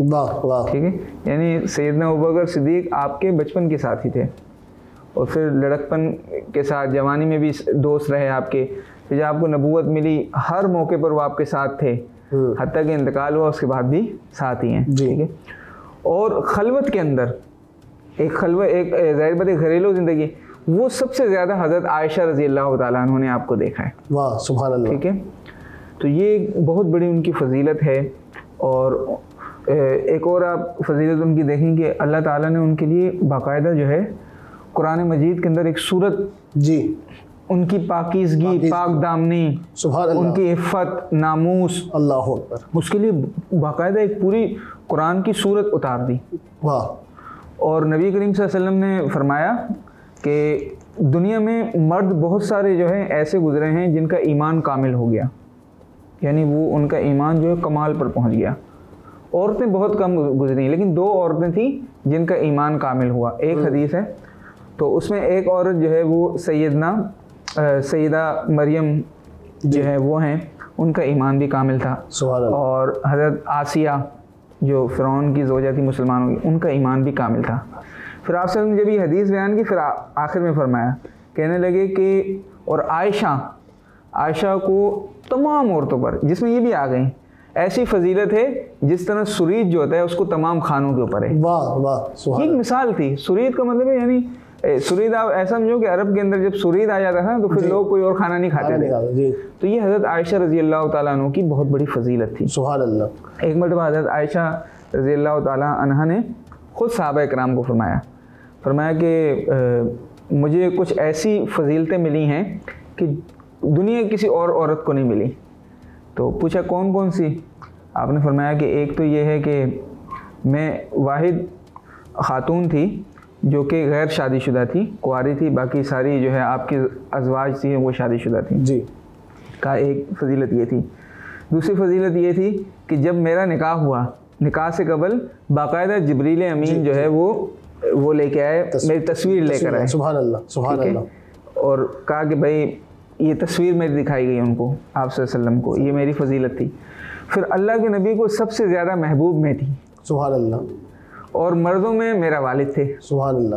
ٹھیک ہے. یعنی سیدنا ابوبکر صدیق آپ کے بچپن کے ساتھی تھے, اور پھر لڑکپن کے ساتھ جوانی میں بھی دوست رہے آپ کے, پھر جب آپ کو نبوت ملی ہر موقع پر وہ آپ کے ساتھ تھے, حتیٰ کہ انتقال ہوا اس کے بعد بھی ساتھ ہی ہیں. ٹھیک ہے. اور خلوت کے اندر ایک ظاہر بات گھریلو زندگی, وہ سب سے زیادہ حضرت عائشہ رضی اللہ تعالیٰ عنہ نے آپ کو دیکھا ہے. واہ سبحان اللہ. ٹھیک ہے. تو یہ بہت بڑی ان کی فضیلت ہے. اور ایک اور آپ فضیلت ان کی دیکھیں کہ اللہ تعالیٰ نے ان کے لیے باقاعدہ جو ہے قرآن مجید کے اندر ایک صورت, جی, ان کی پاکیزگی, پاک دامنی, ان کی عفت, ناموس, اللہ اکبر, اس کے لیے باقاعدہ ایک پوری قرآن کی صورت اتار دی. واہ. اور نبی کریم صلی اللہ علیہ وسلم نے فرمایا کہ دنیا میں مرد بہت سارے جو ہیں ایسے گزرے ہیں جن کا ایمان کامل ہو گیا, یعنی وہ ان کا ایمان جو ہے کمال پر پہنچ گیا. عورتیں بہت کم گزری, لیکن 2 عورتیں تھیں جن کا ایمان کامل ہوا. ایک حدیث ہے تو اس میں ایک عورت جو ہے وہ سیدہ مریم جو ہے وہ ہیں, ان کا ایمان بھی کامل تھا. اور حضرت آسیہ جو فرعون کی زوجہ تھی مسلمانوں کی, ان کا ایمان بھی کامل تھا. پھر آپ سے جب یہ حدیث بیان کی, پھر آخر میں فرمایا, کہنے لگے کہ اور عائشہ کو تمام عورتوں پر, جس میں یہ بھی آ گئیں, ایسی فضیلت ہے جس طرح سرید جو ہوتا ہے اس کو تمام خانوں کے اوپر ہے. واہ واہ. ایک مثال تھی. سرید کا مطلب ہے یعنی سرید, آپ ایسا سمجھو کہ عرب کے اندر جب سرید آ جاتا تھا تو پھر لوگ کوئی اور کھانا نہیں کھاتے تھے. تو یہ حضرت عائشہ رضی اللہ تعالیٰ عنہ کی بہت بڑی فضیلت تھی. سبحان اللہ. ایک مرتبہ حضرت عائشہ رضی اللہ تعالیٰ عنہ نے خود صحابہ کرام کو فرمایا کہ مجھے کچھ ایسی فضیلتیں ملی ہیں کہ دنیا کسی اور عورت کو نہیں ملی. تو پوچھا کون کون سی؟ آپ نے فرمایا کہ ایک تو یہ ہے کہ میں واحد خاتون تھی جو کہ غیر شادی شدہ تھی, کنواری تھی, باقی ساری جو ہے آپ کی ازواج تھی وہ شادی شدہ تھیں. جی. کا ایک فضیلت یہ تھی. دوسری فضیلت یہ تھی کہ جب میرا نکاح ہوا, نکاح سے قبل باقاعدہ جبریل امین جو ہے وہ لے کے آئے, میری تصویر لے کر آئے. سبحان اللہ سبحان اللہ. اور کہا کہ بھائی یہ تصویر میری دکھائی گئی ان کو, آپ صلی اللہ علیہ وسلم کو, یہ میری فضیلت تھی. پھر اللہ کے نبی کو سب سے زیادہ محبوب میں تھی. سبحان اللہ. اور مردوں میں میرا والد تھے. سبحان اللہ.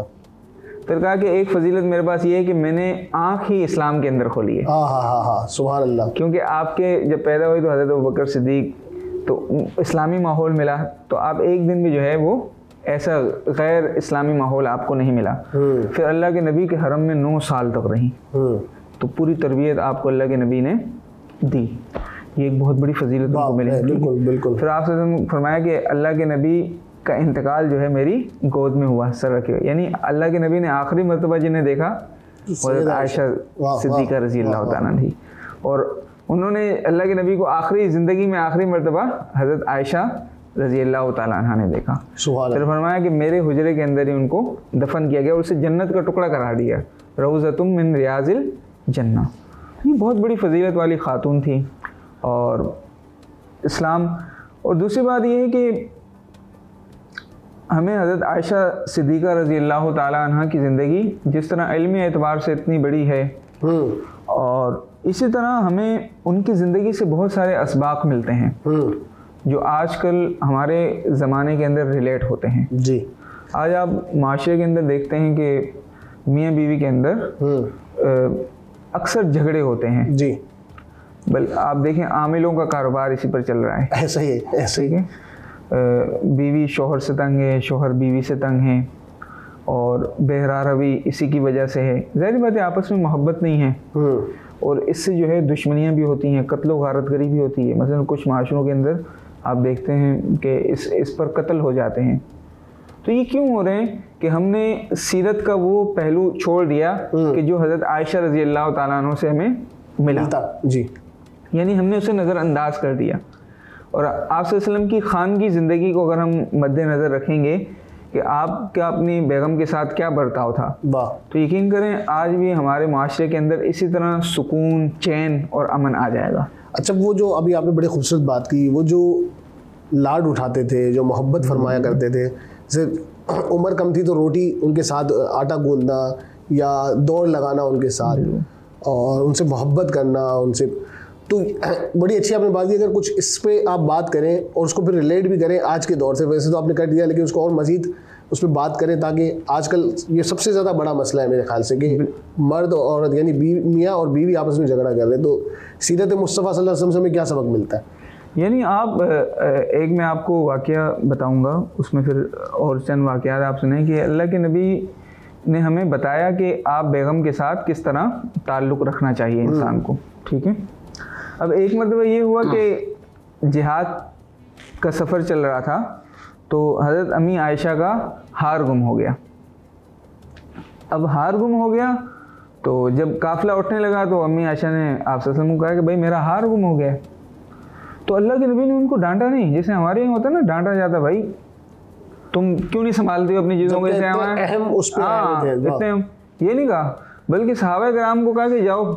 پھر کہا کہ ایک فضیلت میرے پاس یہ ہے کہ میں نے آنکھ ہی اسلام کے اندر کھولی ہے. ہاں سبحان اللہ. کیونکہ آپ کے جب پیدا ہوئی تو حضرت ابوبکر صدیق تو اسلامی ماحول ملا, تو آپ ایک دن بھی جو ہے وہ ایسا غیر اسلامی ماحول آپ کو نہیں ملا. پھر اللہ کے نبی کے حرم میں 9 سال تک رہی, تو پوری تربیت آپ کو اللہ کے نبی نے دی. یہ ایک بہت بڑی فضیلت ان کو ملی. بالکل بالکل. پھر آپ سے فرمایا کہ اللہ کے نبی کا انتقال جو ہے میری گود میں ہوا, سر رکھے ہوئے. یعنی اللہ کے نبی نے آخری مرتبہ جنہیں دیکھا حضرت عائشہ صدیقہ رضی اللہ تعالیٰ تھی, اور انہوں نے اللہ کے نبی کو آخری زندگی میں آخری مرتبہ حضرت عائشہ رضی اللہ تعالیٰ عنہ نے دیکھا. پھر فرمایا کہ میرے حجرے کے اندر ہی ان کو دفن کیا گیا, اور اسے جنت کا ٹکڑا قرار دیا, روضۃ من ریاض الجنہ. یہ بہت بڑی فضیلت والی خاتون تھی. اور اسلام, اور دوسری بات یہ ہے کہ ہمیں حضرت عائشہ صدیقہ رضی اللہ تعالیٰ عنہ کی زندگی جس طرح علمی اعتبار سے اتنی بڑی ہے, اور اسی طرح ہمیں ان کی زندگی سے بہت سارے اسباق ملتے ہیں جو آج کل ہمارے زمانے کے اندر ریلیٹ ہوتے ہیں. جی. آج آپ معاشرے کے اندر دیکھتے ہیں کہ میاں بیوی کے اندر اکثر جھگڑے ہوتے ہیں. جی. بلکہ آپ دیکھیں عاملوں کا کاروبار اسی پر چل رہا ہے. ایسا ہی ہے, ایسا ہی ہے. بیوی شوہر سے تنگ ہے, شوہر بیوی سے تنگ ہے, اور بہرا روی اسی کی وجہ سے ہے. ظاہر بات ہے آپس میں محبت نہیں ہے, اور اس سے جو ہے دشمنیاں بھی ہوتی ہیں, قتل و غارت گری بھی ہوتی ہے. مثلا کچھ معاشروں کے اندر آپ دیکھتے ہیں کہ اس پر قتل ہو جاتے ہیں. تو یہ کیوں ہو رہے ہیں کہ ہم نے سیرت کا وہ پہلو چھوڑ دیا کہ جو حضرت عائشہ رضی اللہ تعالیٰ عنہ سے ہمیں ملا. جی. یعنی ہم نے اسے نظر انداز کر دیا. اور آپ صلی اللہ علیہ وسلم کی خانگی زندگی کو اگر ہم مد نظر رکھیں گے کہ آپ کا اپنی بیگم کے ساتھ کیا برتاؤ تھا, تو یقین کریں آج بھی ہمارے معاشرے کے اندر اسی طرح سکون, چین اور امن آ جائے گا. اچھا, وہ جو ابھی آپ نے بڑی خوبصورت بات کی, وہ جو لاڈ اٹھاتے تھے, جو محبت فرمایا کرتے تھے, جیسے عمر کم تھی تو روٹی ان کے ساتھ آٹا گوندنا یا دوڑ لگانا ان کے ساتھ, اور ان سے محبت کرنا, ان سے تو بڑی اچھی آپ نے بات کی. اگر کچھ اس پہ آپ بات کریں اور اس کو پھر ریلیٹ بھی کریں آج کے دور سے, ویسے تو آپ نے کر دیا لیکن اس کو اور مزید اس پہ بات کریں, تاکہ آج کل یہ سب سے زیادہ بڑا مسئلہ ہے میرے خیال سے کہ مرد اور عورت یعنی میاں اور بیوی آپس میں جھگڑا کر رہے ہیں. تو سیرت مصطفیٰ صلی اللہ علیہ وسلم سے ہمیں کیا سبق ملتا ہے؟ یعنی آپ ایک میں آپ کو واقعہ بتاؤں گا, اس میں پھر اور چند واقعات آپ سنیں کہ اللہ کے نبی نے ہمیں بتایا کہ آپ بیگم کے ساتھ کس طرح تعلق رکھنا چاہیے انسان کو. ٹھیک ہے. اب ایک مرتبہ یہ ہوا کہ جہاد کا سفر چل رہا تھا تو حضرت امی عائشہ کا ہار گم ہو گیا. اب ہار گم ہو گیا تو جب قافلہ اٹھنے لگا تو امی عائشہ نے آپ صلی اللہ علیہ وسلم کو کہا کہ بھائی میرا ہار گم ہو گیا. تو اللہ کے نبی نے ان کو ڈانٹا نہیں, جیسے ہمارے یہاں ہوتا ہے نا ڈانٹا جاتا, بھائی تم کیوں نہیں سنبھالتے ہو اپنی چیزوں کو, جیسے اتنے یہ نہیں کہا, بلکہ صحابہ کرام کو کہا کہ جاؤ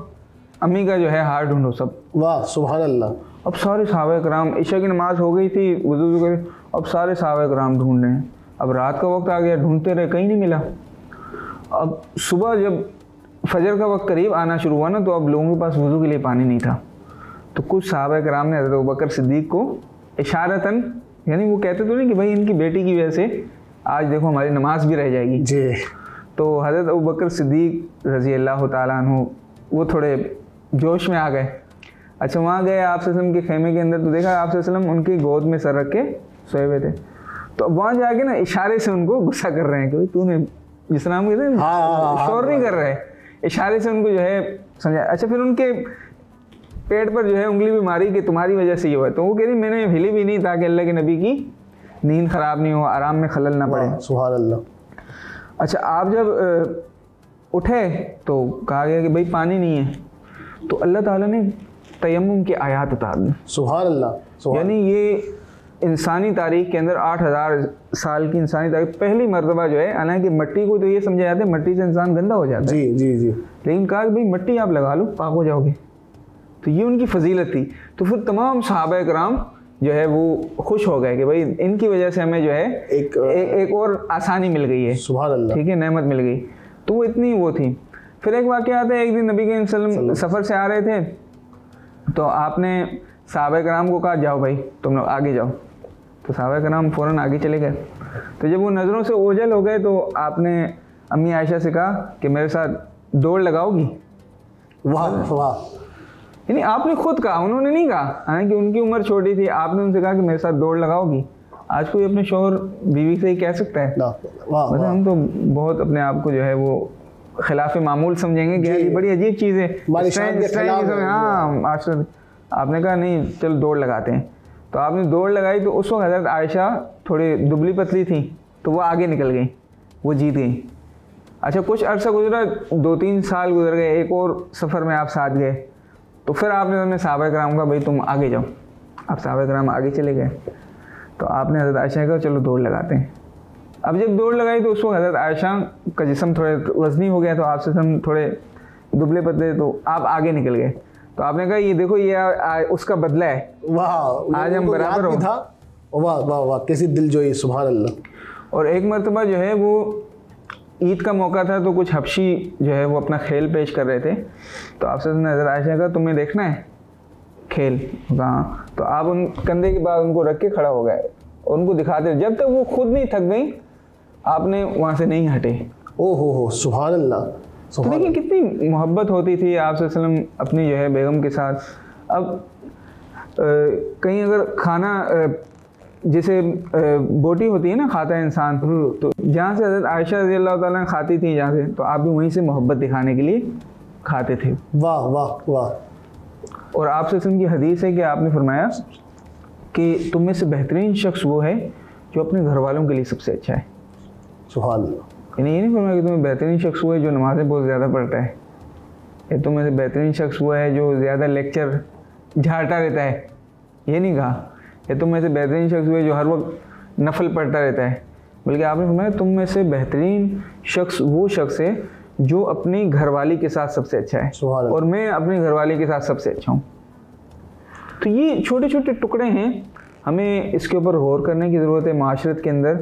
امی کا جو ہے ہار ڈھونڈو سب. واہ سبحان اللہ. اب سارے صحابہ کرام, عشاء کی نماز ہو گئی تھی, وضو کرے, اب سارے صحابہ کرام ڈھونڈ رہے ہیں. اب رات کا وقت آ گیا, ڈھونڈتے رہے, کہیں نہیں ملا. اب صبح جب فجر کا وقت قریب آنا شروع ہوا نا تو اب لوگوں کے پاس وضو کے لیے پانی نہیں تھا. تو کچھ صحابہ کرام نے حضرت ابوبکر صدیق کو اشارتاً, یعنی وہ کہتے تو نہیں کہ بھائی ان کی بیٹی کی وجہ سے آج دیکھو ہماری نماز بھی رہ جائے گی جی, تو حضرت ابوبکر صدیق رضی اللہ تعالیٰ عنہ وہ تھوڑے جوش میں آ گئے. اچھا وہاں گئے آپ صلی اللہ علیہ وسلم کے خیمے کے اندر تو دیکھا آپ صلی اللہ علیہ وسلم ان کی گود میں سر رکھ کے سوئے ہوئے تھے. تو اب وہاں جا کے نا اشارے سے ان کو غصہ کر رہے ہیں کہ تو نے جس نام کہتے ہیں شور نہیں کر رہے, اشارے سے ان کو جو ہے سمجھا. اچھا پھر ان کے پیٹ پر جو ہے انگلی بھی ماری کہ تمہاری وجہ سے یہ ہوا ہے. تو وہ کہہ رہی میں نے ہلی بھی نہیں تاکہ اللہ کے نبی کی نیند خراب نہیں ہو, آرام میں خلل نہ پڑے. سبحان اللہ. اچھا آپ جب اٹھے تو کہا گیا کہ بھائی پانی نہیں ہے, تو اللہ تعالیٰ نے تیمم کی آیات اتار دی. سبحان اللہ. یعنی یہ انسانی تاریخ کے اندر 8000 سال کی انسانی تاریخ پہلی مرتبہ جو ہے, حالانکہ مٹی کو تو یہ سمجھا جاتا ہے مٹی سے انسان گندا ہو جاتا ہے, جی جی جی, لیکن کہا کہ بھائی مٹی آپ لگا لو پاک ہو جاؤ گے. تو یہ ان کی فضیلت تھی. تو پھر تمام صحابہ کرام جو ہے وہ خوش ہو گئے کہ بھائی ان کی وجہ سے ہمیں جو ہے ایک اور آسانی مل گئی ہے. سبحان اللہ. ٹھیک ہے, نعمت مل گئی. تو وہ اتنی وہ تھی. پھر ایک واقعہ آتا ہے, ایک دن نبی کریم صلی اللہ علیہ وسلم سفر سے آ رہے تھے تو آپ نے صحابہ کرام کو کہا جاؤ بھائی تم لوگ آگے جاؤ. تو صحابہ کرام فوراً آگے چلے گئے. تو جب وہ نظروں سے اوجھل ہو گئے تو آپ نے امی عائشہ سے کہا کہ میرے ساتھ دوڑ لگاؤ گی. واہ واہ. یعنی آپ نے خود کہا, انہوں نے نہیں کہا, حالانکہ ان کی عمر چھوٹی تھی. آپ نے ان سے کہا کہ میرے ساتھ دوڑ لگاؤ گی. آج کوئی اپنے شوہر بیوی سے ہی کہہ سکتا ہے؟ مطلب ہم تو بہت اپنے آپ کو جو ہے وہ خلاف معمول سمجھیں گے کہ یہ بڑی عجیب چیز ہے. ہاں آپ نے کہا نہیں چلو دوڑ لگاتے ہیں. تو آپ نے دوڑ لگائی تو اس وقت حضرت عائشہ تھوڑی دبلی پتلی تھیں تو وہ آگے نکل گئیں, وہ جیت گئیں. اچھا کچھ عرصہ گزرا, 2-3 سال گزر گئے, ایک اور سفر میں آپ ساتھ گئے. تو پھر آپ نے صحابہ کرام کہا بھائی تم آگے جاؤ. آپ صحابہ کرام آگے چلے گئے. تو آپ نے حضرت عائشہ کہا چلو دوڑ لگاتے ہیں. اب جب دوڑ لگائی تو اس وقت حضرت عائشہ کا جسم تھوڑے وزنی ہو گیا, تو آپ سے تھوڑے دبلے پتلے, تو آپ آگے نکل گئے. تو آپ نے کہا یہ دیکھو یہ اس کا بدلہ ہے, آج ہم برابر ہو. واہ واہ واہ, کیسی دل جوئی. سبحان اللہ. اور ایک مرتبہ جو ہے وہ عید کا موقع تھا تو کچھ حبشی جو ہے وہ اپنا کھیل پیش کر رہے تھے. تو آپ سے حضرت عائشہ کا تمہیں دیکھنا ہے کھیل؟ کہاں؟ تو آپ ان کندھے کے بعد ان کو رکھ کے کھڑا ہو گئے اور ان کو دکھاتے, جب تک وہ خود نہیں تھک گئیں آپ نے وہاں سے نہیں ہٹے. او ہو سبحان اللہ. تو دیکھیں کتنی محبت ہوتی تھی آپ صلی اللہ علیہ وسلم اپنی جو ہے بیگم کے ساتھ. اب کہیں اگر کھانا جیسے بوٹی ہوتی ہے نا کھاتا ہے انسان, تو جہاں سے حضرت عائشہ رضی اللہ تعالیٰ کھاتی تھیں جہاں سے, تو آپ بھی وہیں سے محبت دکھانے کے لیے کھاتے تھے. واہ واہ واہ. اور آپ صلی اللہ علیہ وسلم کی حدیث ہے کہ آپ نے فرمایا کہ تم میں سے بہترین شخص وہ ہے جو اپنے گھر والوں کے لیے سب سے اچھا ہے. سبحان اللہ. یعنی یہ نہیں فرمایا کہ تمہیں بہترین شخص وہ ہے جو نمازیں بہت زیادہ پڑھتا ہے, یا تم میں سے بہترین شخص وہ ہے جو زیادہ لیکچر جھاڑتا رہتا ہے, یہ نہیں کہا. یا تم میں سے بہترین شخص وہ ہے جو ہر وقت نفل پڑھتا رہتا ہے, بلکہ آپ نے فرمایا تم میں سے بہترین شخص وہ شخص ہے جو اپنی گھر والی کے ساتھ سب سے اچھا ہے, اور میں اپنی گھر والی کے ساتھ سب سے اچھا ہوں. تو یہ چھوٹے چھوٹے ٹکڑے ہیں, ہمیں اس کے اوپر غور کرنے کی ضرورت ہے معاشرت کے اندر,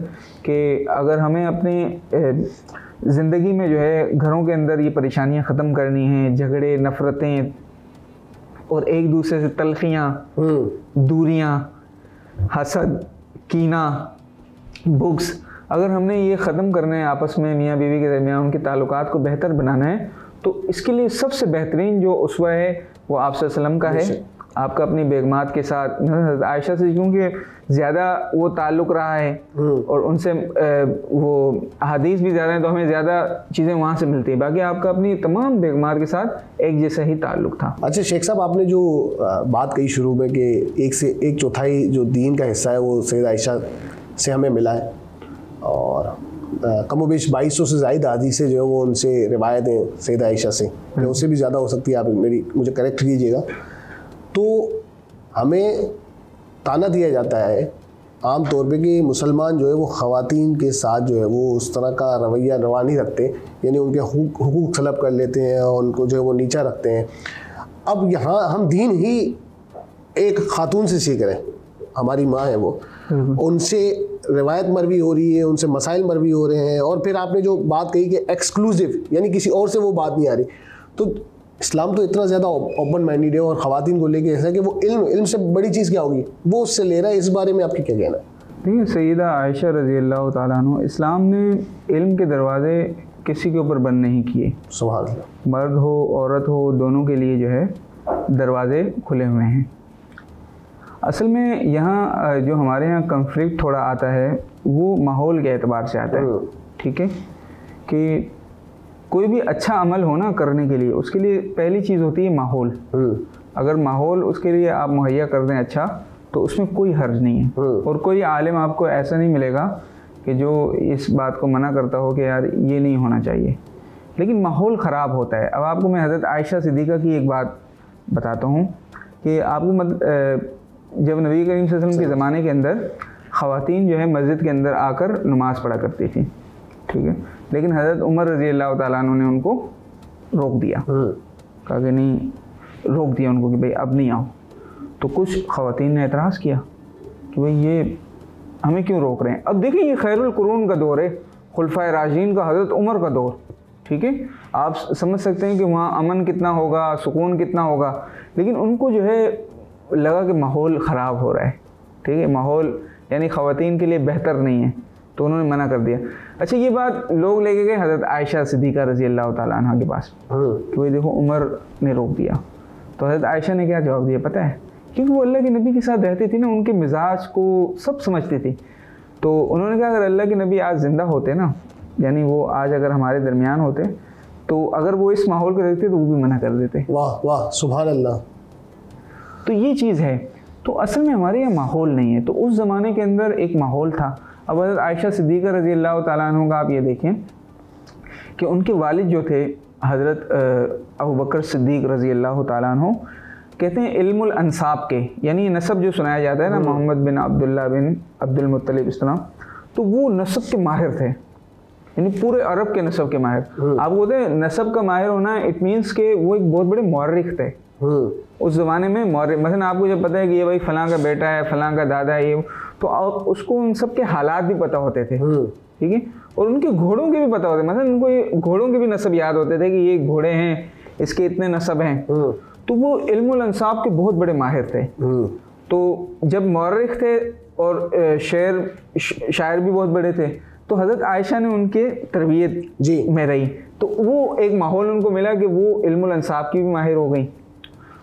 کہ اگر ہمیں اپنی زندگی میں جو ہے گھروں کے اندر یہ پریشانیاں ختم کرنی ہیں, جھگڑے نفرتیں اور ایک دوسرے سے تلخیاں، دوریاں، حسد، کینہ، بغض، اگر ہم نے یہ ختم کرنا ہے آپس میں میاں بیوی کے درمیان ان کے تعلقات کو بہتر بنانا ہے تو اس کے لیے سب سے بہترین جو اسوہ ہے وہ آپ صلی اللہ علیہ وسلم کا ہے. آپ کا اپنی بیگمات کے ساتھ حضرت عائشہ سے کیونکہ زیادہ وہ تعلق رہا ہے اور ان سے وہ احادیث بھی زیادہ ہیں تو ہمیں زیادہ چیزیں وہاں سے ملتی ہیں. باقی آپ کا اپنی تمام بیگمات کے ساتھ ایک جیسا ہی تعلق تھا. اچھا شیخ صاحب، آپ نے جو بات کہی شروع میں کہ 1/4 جو دین کا حصہ ہے وہ سیدہ عائشہ سے ہمیں ملا ہے، اور کم و بیش 2200 سے زائد حدیثیں جو ہے وہ ان سے روایت ہیں سیدہ عائشہ سے، یا اس سے بھی زیادہ ہو سکتی ہے، آپ مجھے کریکٹ کیجیے گا. تو ہمیں تانا دیا جاتا ہے عام طور پہ کہ مسلمان جو ہے وہ خواتین کے ساتھ جو ہے وہ اس طرح کا رویہ روا نہیں رکھتے، یعنی ان کے حقوق طلب کر لیتے ہیں اور ان کو جو ہے وہ نیچا رکھتے ہیں. اب یہاں ہم دین ہی ایک خاتون سے سیکھ رہے ہیں، ہماری ماں ہے وہ، ان سے روایت مروی ہو رہی ہے، ان سے مسائل مروی ہو رہے ہیں، اور پھر آپ نے جو بات کہی کہ ایکسکلوزیو یعنی کسی اور سے وہ بات نہیں آ رہی. تو اسلام تو اتنا زیادہ اوپن مائنڈیڈ ہے اور خواتین کو لے کے ایسا کہ وہ علم سے بڑی چیز کیا ہوگی وہ اس سے لے رہا ہے. اس بارے میں آپ کی کیا کہنا ہے؟ دیکھیے سیدہ عائشہ رضی اللہ تعالیٰ عنہ، اسلام نے علم کے دروازے کسی کے اوپر بند نہیں کیے. سبحان اللہ. مرد ہو عورت ہو دونوں کے لیے جو ہے دروازے کھلے ہوئے ہیں. اصل میں یہاں جو ہمارے یہاں کنفلکٹ تھوڑا آتا ہے وہ ماحول کے اعتبار سے آتا ہے. ٹھیک ہے، کہ کوئی بھی اچھا عمل ہونا کرنے کے لیے اس کے لیے پہلی چیز ہوتی ہے ماحول. اگر ماحول اس کے لیے آپ مہیا کر دیں اچھا تو اس میں کوئی حرج نہیں ہے. اور کوئی عالم آپ کو ایسا نہیں ملے گا کہ جو اس بات کو منع کرتا ہو کہ یار یہ نہیں ہونا چاہیے. لیکن ماحول خراب ہوتا ہے. اب آپ کو میں حضرت عائشہ صدیقہ کی ایک بات بتاتا ہوں کہ آپ کو جب نبی کریم صلی اللہ علیہ وسلم کے زمانے کے اندر خواتین جو ہے مسجد کے اندر آ کر نماز پڑھا کرتی تھیں. ٹھیک ہے، لیکن حضرت عمر رضی اللہ تعالیٰ عنہ نے ان کو روک دیا، کہا کہ نہیں، روک دیا ان کو کہ بھئی اب نہیں آؤ. تو کچھ خواتین نے اعتراض کیا کہ بھئی یہ ہمیں کیوں روک رہے ہیں. اب دیکھیں یہ خیر القرون کا دور ہے، خلفائے راشدین کا، حضرت عمر کا دور. ٹھیک ہے، آپ سمجھ سکتے ہیں کہ وہاں امن کتنا ہوگا، سکون کتنا ہوگا. لیکن ان کو جو ہے لگا کہ ماحول خراب ہو رہا ہے. ٹھیک ہے، ماحول یعنی خواتین کے لیے بہتر نہیں ہے تو انہوں نے منع کر دیا. اچھا یہ بات لوگ لے کے گئے حضرت عائشہ صدیقہ رضی اللہ تعالیٰ عنہ کے پاس کہ بھئی دیکھو عمر نے روک دیا. تو حضرت عائشہ نے کیا جواب دیا پتہ ہے؟ کیونکہ وہ اللہ کے نبی کے ساتھ رہتی تھی نا، ان کے مزاج کو سب سمجھتی تھی. تو انہوں نے کہا اگر اللہ کے نبی آج زندہ ہوتے نا، یعنی وہ آج اگر ہمارے درمیان ہوتے تو اگر وہ اس ماحول کو دیکھتے تو وہ بھی منع کر دیتے. واہ واہ سبحان اللہ. تو یہ چیز ہے. تو اصل میں ہمارے یہاں ماحول نہیں ہے. تو اس زمانے کے اندر ایک ماحول تھا. اب حضرت عائشہ صدیقہ رضی اللہ تعالیٰ عنہ کا آپ یہ دیکھیں کہ ان کے والد جو تھے حضرت ابوبکر صدیق رضی اللہ تعالیٰ عنہ، کہتے ہیں علم الانساب کے، یعنی نسب جو سنایا جاتا ہے نا، محمد بن عبداللہ بن عبد المطلب اس طرح، تو وہ نسب کے ماہر تھے، یعنی پورے عرب کے نسب کے ماہر. آپ کو بولتے ہیں نسب کا ماہر ہونا اٹ مینس کہ وہ ایک بہت بڑے مورخ تھے اس زمانے میں. مثلا آپ کو جب پتہ ہے کہ یہ بھائی فلاں کا بیٹا ہے، فلاں کا دادا ہے، یہ تو اس کو ان سب کے حالات بھی پتہ ہوتے تھے. ٹھیک ہے، اور ان کے گھوڑوں کے بھی پتہ ہوتے، مثلا ان کو گھوڑوں کے بھی نسب یاد ہوتے تھے کہ یہ گھوڑے ہیں، اس کے اتنے نسب ہیں. تو وہ علم الانساب کے بہت بڑے ماہر تھے. تو جب مورخ تھے اور شاعر بھی بہت بڑے تھے تو حضرت عائشہ نے ان کے تربیت میں رہی تو وہ ایک ماحول ان کو ملا کہ وہ علم الانساب کی بھی ماہر ہو گئیں.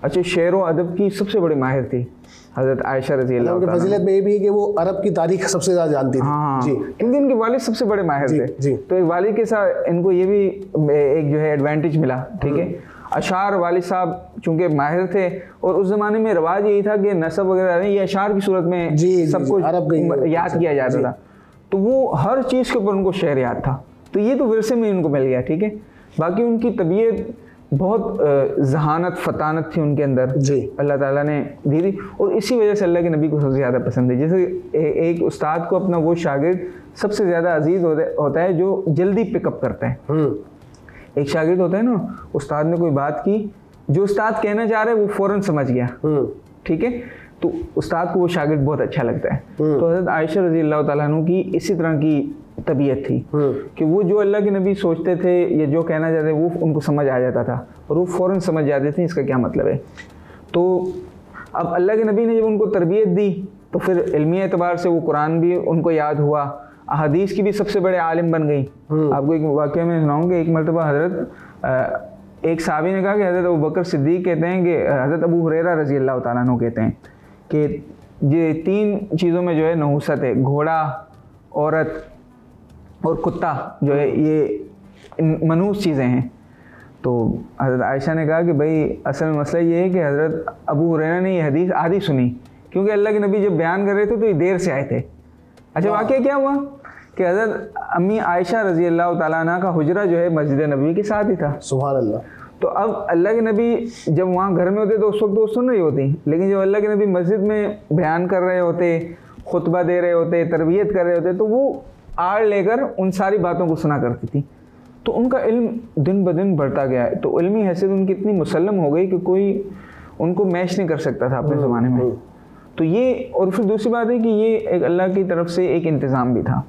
اچھا شعر و ادب کی سب سے بڑے ماہر تھی حضرت عائشہ رضی اللہ عنہ. فضیلت میں یہ بھی ہے کہ وہ عرب کی تاریخ سب سے زیادہ جانتی تھی. ہاں جی، کیونکہ ان کے والد سب سے بڑے ماہر تھے. تو ایک والد کے ساتھ ان کو یہ بھی ایک جو ہے ایڈوانٹیج ملا. ٹھیک ہے، اشعار والد صاحب چونکہ ماہر تھے اور اس زمانے میں رواج یہی تھا کہ نسب وغیرہ یہ اشعار کی صورت میں سب کچھ یاد کیا جاتا تھا. تو وہ ہر چیز کے اوپر ان کو شعر یاد تھا. تو یہ تو ورثے میں ان کو مل گیا. ٹھیک ہے، باقی ان کی طبیعت بہت ذہانت فطانت تھی ان کے اندر، اللہ تعالیٰ نے دی تھی، اور اسی وجہ سے اللہ کے نبی کو سب سے زیادہ پسند ہے. جیسے ایک استاد کو اپنا وہ شاگرد سب سے زیادہ عزیز ہوتا ہے جو جلدی پک اپ کرتا ہے. ایک شاگرد ہوتا ہے نا، استاد نے کوئی بات کی، جو استاد کہنا چاہ رہے وہ فوراً سمجھ گیا. ٹھیک ہے، تو استاد کو وہ شاگرد بہت اچھا لگتا ہے. تو حضرت عائشہ رضی اللہ تعالیٰ عنہ کی اسی طرح کی طبیعت تھی کہ وہ جو اللہ کے نبی سوچتے تھے یا جو کہنا چاہتے وہ ان کو سمجھ آ جاتا تھا اور وہ فوراً سمجھ جاتے تھے اس کا کیا مطلب ہے. تو اب اللہ کے نبی نے جب ان کو تربیت دی تو پھر علمی اعتبار سے وہ قرآن بھی ان کو یاد ہوا, احادیث کی بھی سب سے بڑے عالم بن گئی. آپ کو ایک واقعہ میں سناؤں کہ ایک مرتبہ حضرت ایک صحابی نے کہا کہ حضرت ابوبکر صدیق کہتے ہیں کہ حضرت ابو ہریرہ رضی اللہ تعالیٰ عنہ کہتے ہیں کہ یہ 3 چیزوں میں جو ہے نحوست ہے, گھوڑا, عورت اور کتا جو ہے, یہ منحوس چیزیں ہیں. تو حضرت عائشہ نے کہا کہ بھائی اصل مسئلہ یہ ہے کہ حضرت ابو ہریرہ نے یہ حدیث آدھی سنی, کیونکہ اللہ کے نبی جب بیان کر رہے تھے تو یہ دیر سے آئے تھے. اچھا واقعہ کیا ہوا کہ حضرت امی عائشہ رضی اللہ تعالیٰ عنہ کا حجرہ جو ہے مسجد نبوی کے ساتھ ہی تھا. سبحان اللہ. تو اب اللہ کے نبی جب وہاں گھر میں ہوتے تو اس وقت وہ سن رہی ہوتی, لیکن جب اللہ کے نبی مسجد میں بیان کر رہے ہوتے, خطبہ دے رہے ہوتے, تربیت کر رہے ہوتے, تو وہ آڑ لے کر ان ساری باتوں کو سنا کرتی تھی. تو ان کا علم دن بدن بڑھتا گیا ہے, تو علمی حیثیت ان کی اتنی مسلم ہو گئی کہ کوئی ان کو میچ نہیں کر سکتا تھا اپنے زمانے میں. تو یہ, اور پھر دوسری بات ہے کہ یہ ایک اللہ کی طرف سے ایک انتظام بھی تھا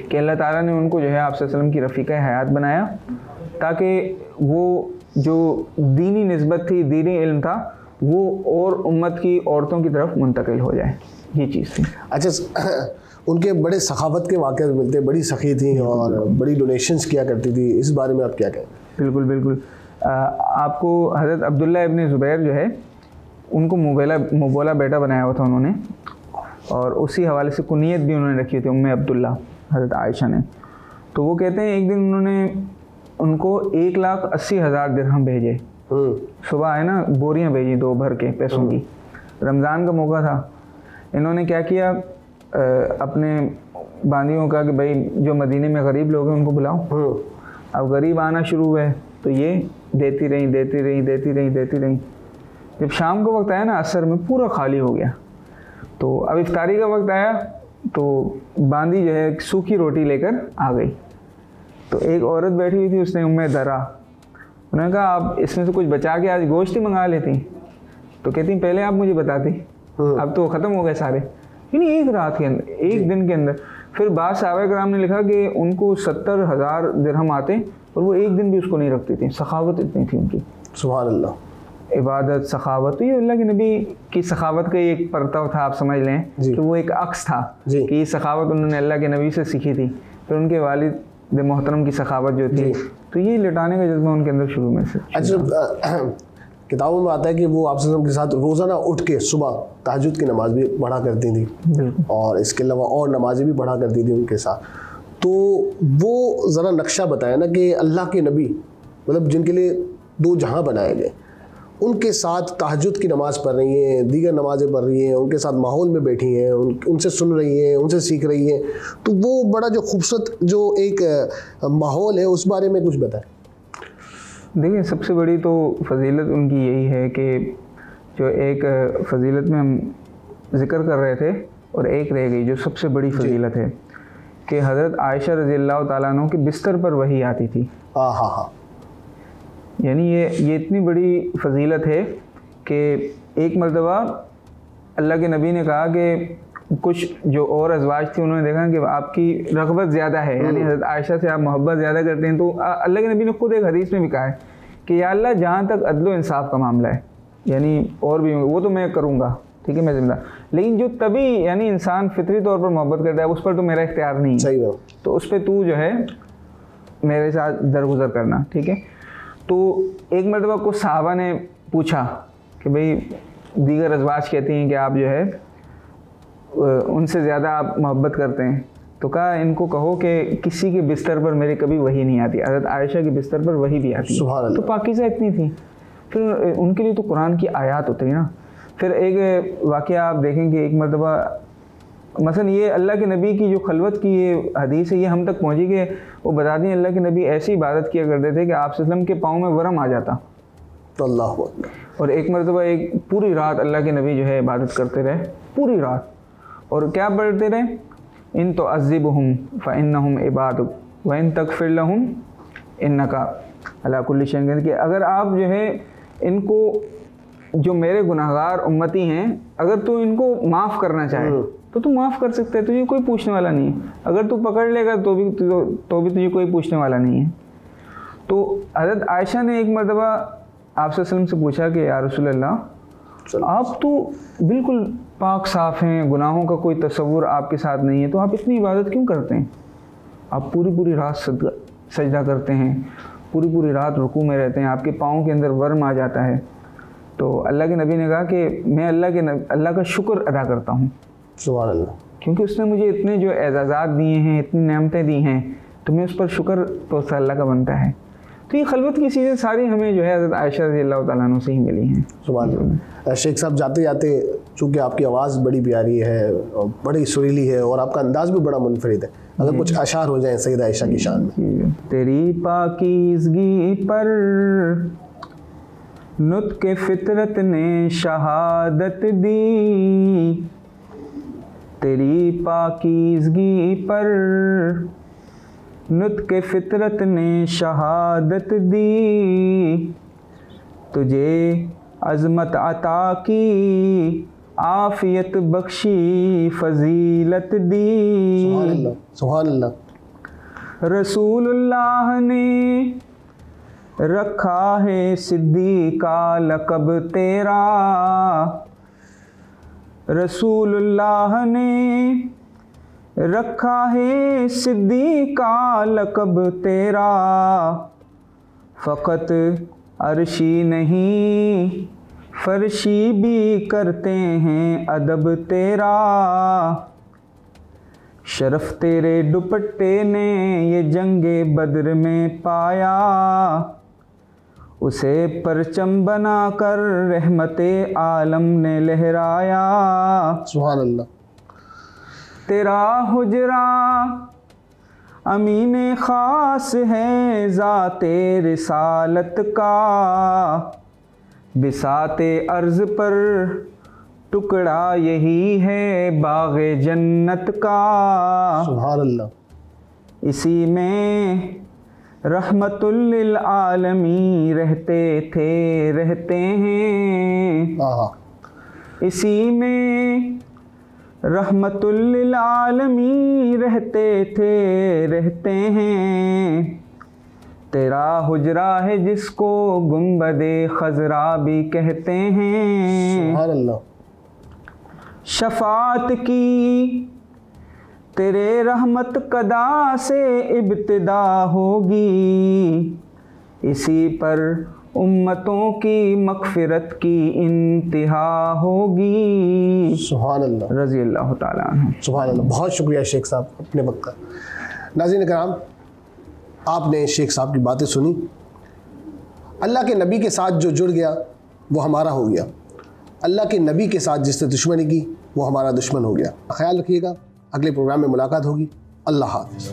کہ اللہ تعالیٰ نے ان کو جو ہے آپ صلی اللہ علیہ وسلم کی رفیقہ حیات بنایا تاکہ وہ جو دینی نسبت تھی, دینی علم تھا, وہ اور امت کی عورتوں کی طرف منتقل ہو جائے. یہ چیز تھی. اچھا, ان کے بڑے سخاوت کے واقعات ملتے, بڑی سخی تھیں اور بڑی ڈونیشنز کیا کرتی تھی, اس بارے میں آپ کیا کہیں؟ بالکل بالکل. آپ کو حضرت عبداللہ ابن زبیر جو ہے ان کو مبولا بیٹا بنایا ہوا تھا انہوں نے, اور اسی حوالے سے کنیت بھی انہوں نے رکھی ہوئی تھی عبداللہ, حضرت عائشہ نے. تو وہ کہتے ہیں ایک دن انہوں نے ان کو 1,80,000 درہم بھیجے. صبح آئے نا, بوریاں بھیجی 2 بھر کے پیسوں کی. رمضان کا موقع تھا. انہوں نے کیا کیا, اپنے باندیوں کا کہ بھائی جو مدینے میں غریب لوگ ہیں ان کو بلاؤ. اب غریب آنا شروع ہوئے تو یہ دیتی رہیں. جب شام کا وقت آیا نا, عصر میں پورا خالی ہو گیا. تو اب افطاری کا وقت آیا تو باندی جو ہے سوکھی روٹی لے کر آ گئی. تو ایک عورت بیٹھی ہوئی تھی, اس نے درا. انہوں نے کہا آپ اس میں سے کچھ بچا کے آج گوشت ہی منگا لیتی. تو کہتی پہلے آپ مجھے بتاتی, اب تو ختم ہو گئے سارے. یعنی ایک رات کے اندر, ایک دن کے اندر. پھر بعض صحابہ کرام نے لکھا کہ ان کو 70,000 درہم آتے اور وہ ایک دن بھی اس کو نہیں رکھتی تھی. سخاوت اتنی تھی ان کی. سبحان اللہ. عبادت, سخاوت. تو یہ اللہ کے نبی کی سخاوت کا ایک پرتو تھا, آپ سمجھ لیں کہ وہ ایک عکس تھا کہ یہ سخاوت انہوں نے اللہ کے نبی سے سیکھی تھی. پھر ان کے والد محترم کی سخاوت جو تھی, تو یہ لٹانے کا جذبہ ان کے اندر شروع میں سے. اچھا, کتابوں میں آتا ہے کہ وہ آپ صلی اللہ علیہ وسلم کے ساتھ روزانہ اٹھ کے صبح تہجد کی نماز بھی پڑھا کرتی تھیں, اور اس کے علاوہ اور نمازیں بھی پڑھا کرتی تھیں ان کے ساتھ. تو وہ ذرا نقشہ بتایا نا کہ اللہ کے نبی مطلب جن کے لیے 2 جہاں بنائے گئے, ان کے ساتھ تہجد کی نماز پڑھ رہی ہیں, دیگر نمازیں پڑھ رہی ہیں, ان کے ساتھ ماحول میں بیٹھی ہیں, ان سے سن رہی ہیں, ان سے سیکھ رہی ہیں. تو وہ بڑا جو خوبصورت جو ایک ماحول ہے, اس بارے میں کچھ بتائیں. دیکھیں, سب سے بڑی تو فضیلت ان کی یہی ہے کہ جو ایک فضیلت میں ہم ذکر کر رہے تھے اور ایک رہ گئی جو سب سے بڑی فضیلت ہے کہ حضرت عائشہ رضی اللہ تعالیٰ عنہ کے بستر پر وحی آتی تھی. یعنی یہ اتنی بڑی فضیلت ہے کہ ایک مرتبہ اللہ کے نبی نے کہا کہ کچھ جو اور ازواج تھی انہوں نے دیکھا کہ آپ کی رغبت زیادہ ہے, یعنی حضرت عائشہ سے آپ محبت زیادہ کرتے ہیں. تو اللہ کے نبی نے خود ایک حدیث میں بھی کہا ہے کہ یا اللہ جہاں تک عدل و انصاف کا معاملہ ہے, یعنی اور بھی وہ تو میں کروں گا, ٹھیک ہے, میں ذمہ دار, لیکن جو طبی یعنی انسان فطری طور پر محبت کرتا ہے اس پر تو میرا اختیار نہیں ہے, تو اس پہ تو جو ہے میرے ساتھ درگزر کرنا, ٹھیک ہے. تو ایک مرتبہ کچھ صحابہ نے پوچھا کہ بھئی دیگر ازواج کہتی ہیں کہ آپ جو ہے ان سے زیادہ آپ محبت کرتے ہیں. تو کہا ان کو کہو کہ کسی کے بستر پر میری کبھی وحی نہیں آتی, حضرت عائشہ کے بستر پر وحی بھی آتی. تو پاکیزہ اتنی تھی. پھر ان کے لیے تو قرآن کی آیات ہوتی ہیں نا. پھر ایک واقعہ آپ دیکھیں کہ ایک مرتبہ مثلا یہ اللہ کے نبی کی جو خلوت کی یہ حدیث ہے, یہ ہم تک پہنچی کہ وہ بتا دیں اللہ کے نبی ایسی عبادت کیا کرتے تھے کہ آپ صلی اللہ علیہ وسلم کے پاؤں میں ورم آ جاتا. اللہ. اور ایک مرتبہ ایک پوری رات اللہ کے نبی جو ہے عبادت کرتے رہے, پوری رات, اور کیا پڑھتے رہے, ان تعذبہم فانہم عبادک وان تغفر لہم انک علی کل شیء قدیر, کہ اگر آپ جو ہے ان کو جو میرے گناہگار امتی ہیں اگر تو ان کو معاف کرنا چاہے تو تو معاف کر سکتے ہے, تجھے کوئی پوچھنے والا نہیں ہے. اگر تو پکڑ لے گا تو بھی تجھے کوئی پوچھنے والا نہیں ہے. تو حضرت عائشہ نے ایک مرتبہ آپ صلی اللہ علیہ وسلم سے پوچھا کہ یا رسول اللہ آپ تو بالکل پاک صاف ہیں, گناہوں کا کوئی تصور آپ کے ساتھ نہیں ہے, تو آپ اتنی عبادت کیوں کرتے ہیں؟ آپ پوری رات سجدہ کرتے ہیں, پوری رات رکوع میں رہتے ہیں, آپ کے پاؤں کے اندر ورم آ جاتا ہے. تو اللہ کے نبی نے کہا کہ میں اللہ کا شکر ادا کرتا ہوں, سبحان اللہ, کیونکہ اس نے مجھے اتنے جو اعزازات دیے ہیں, اتنی نعمتیں دی ہیں, تو میں اس پر شکر تو اللہ کا بنتا ہے. تو یہ خلوت کی چیزیں ساری ہمیں جو ہے حضرت عائشہ رضی اللہ تعالیٰ عنہ سے ہی ملی ہیں. سبحان اللہ. شیخ صاحب جاتے جاتے, چونکہ آپ کی آواز بڑی پیاری ہے اور بڑی سریلی ہے اور آپ کا انداز بھی بڑا منفرد ہے, اگر کچھ اشعار ہو جائیں سیدہ عائشہ کی شان میں. تیری پاکیزگی پر نطق فطرت نے شہادت دی, تیری پاکیزگی پر نطق فطرت نے شہادت دی, تجھے عظمت عطا کی عافیت بخشی فضیلت دی. سبحان اللہ, سبحان اللہ. رسول اللہ نے رکھا ہے صدیق کا لقب تیرا, رسول اللہ نے رکھا ہے صدیق کا لقب تیرا, فقط عرشی نہیں فرشی بھی کرتے ہیں ادب تیرا, شرف تیرے دوپٹے نے یہ جنگ بدر میں پایا, اسے پرچم بنا کر رحمت عالم نے لہرایا. سبحان اللہ. تیرا حجرہ امین خاص ہے ذات رسالت کا, بساط عرض پر ٹکڑا یہی ہے باغ جنت کا. سبحان اللہ. اسی میں رحمت للعالمین رہتے ہیں, اسی میں رحمت للعالمین رہتے ہیں. تیرا حجرہ ہے جس کو گنبد خضرا بھی کہتے ہیں. سبحان اللہ. شفاعت کی تیرے رحمت قدا سے ابتدا ہوگی, اسی پر امتوں کی مغفرت کی انتہا ہوگی. سبحان اللہ. رضی اللہ تعالیٰ عنہ. سبحان اللہ. بہت شکریہ شیخ صاحب اپنے وقت کا. ناظرین کرام, آپ نے شیخ صاحب کی باتیں سنی. اللہ کے نبی کے ساتھ جو جڑ گیا وہ ہمارا ہو گیا, اللہ کے نبی کے ساتھ جس نے دشمنی کی وہ ہمارا دشمن ہو گیا. خیال رکھیے گا, اگلے پروگرام میں ملاقات ہوگی. اللہ حافظ.